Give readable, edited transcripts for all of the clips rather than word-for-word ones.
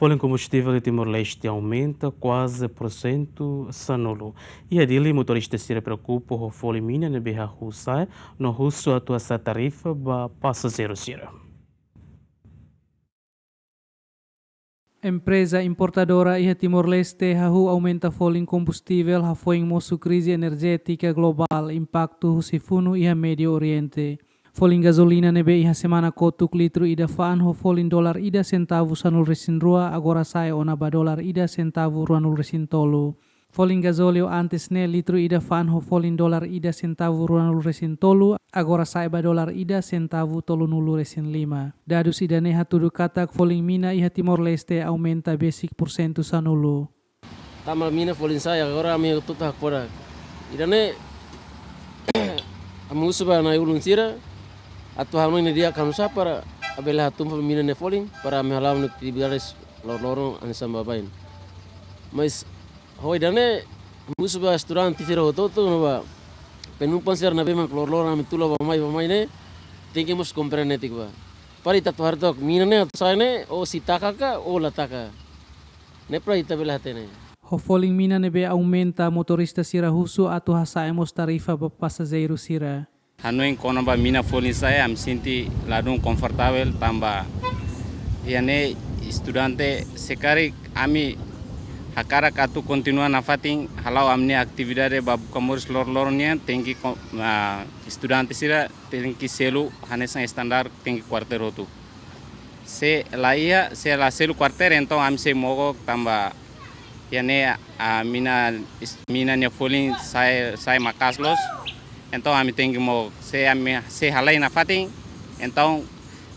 folha em combustível de Timor-Leste aumenta quase por cento sanolo. E a dele, motorista se preocupa com a folha mina na BH Russa, no russo atua essa tarifa ba passageiro sira. Empresa importadora iha Timor-Leste hahu aumenta folha em combustível hafoing moço crise energética global impacto sifunu iha Médio Oriente. Folin gasolina nebe iha semana kotuk litro ida faan ho folin dolar ida centavo sanul resin rua agora sai ona ba dolar ida centavo ruanul resin tolu. Folin gasolio antes ne litro ida faan ho folin dolar ida centavo ruanul resin tolu agora sai ba dolar ida centavo tolu nulu resin lima. Dadus ida neha tudu katak folin mina iha Timor-Leste aumenta basic porcento sanulu. Tama mina folin saya agora ami tutak pora. Ida ne amusuba na ulun sira atau hal ini dia kamu para abela hatum mina ne folin para mehalam nuk tibiares lorong ansamba bain. Mas hoi dane musuba restaurant tisira hototo no ba penumpan ser na bema lorong ami tulo ba mai ne tinggi mus komprenetik ba. Pari tatu hartok mina ne atau ne o sitaka ka o lataka. Ne pra ita bela hatene. Ho folin mina nebe aumenta motorista sira husu atau hasaemos tarifa ba passageiro sira. Hanoin kono ba mina folin saya am sinti ladung confortável tamba iane estudante sekari ami hakara katu continua na fating halau amne aktividade ba bukamoris lor-lornya tinggi estudante sira tinggi selu hanesa standar tinggi quarter hotu se laia se la selu quarter então am se mogo tamba iane mina nya folin sai makaslos. Então a mim tem que se halai na fating, então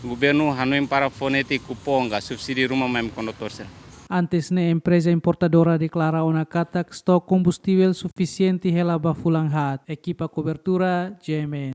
o governo Hanoi para fonete cuponga subsidi rumah mem condutor. Antes ne empresa importadora declara una katak stok combustível suficiente hela ba fulang hat, equipa cobertura GMN.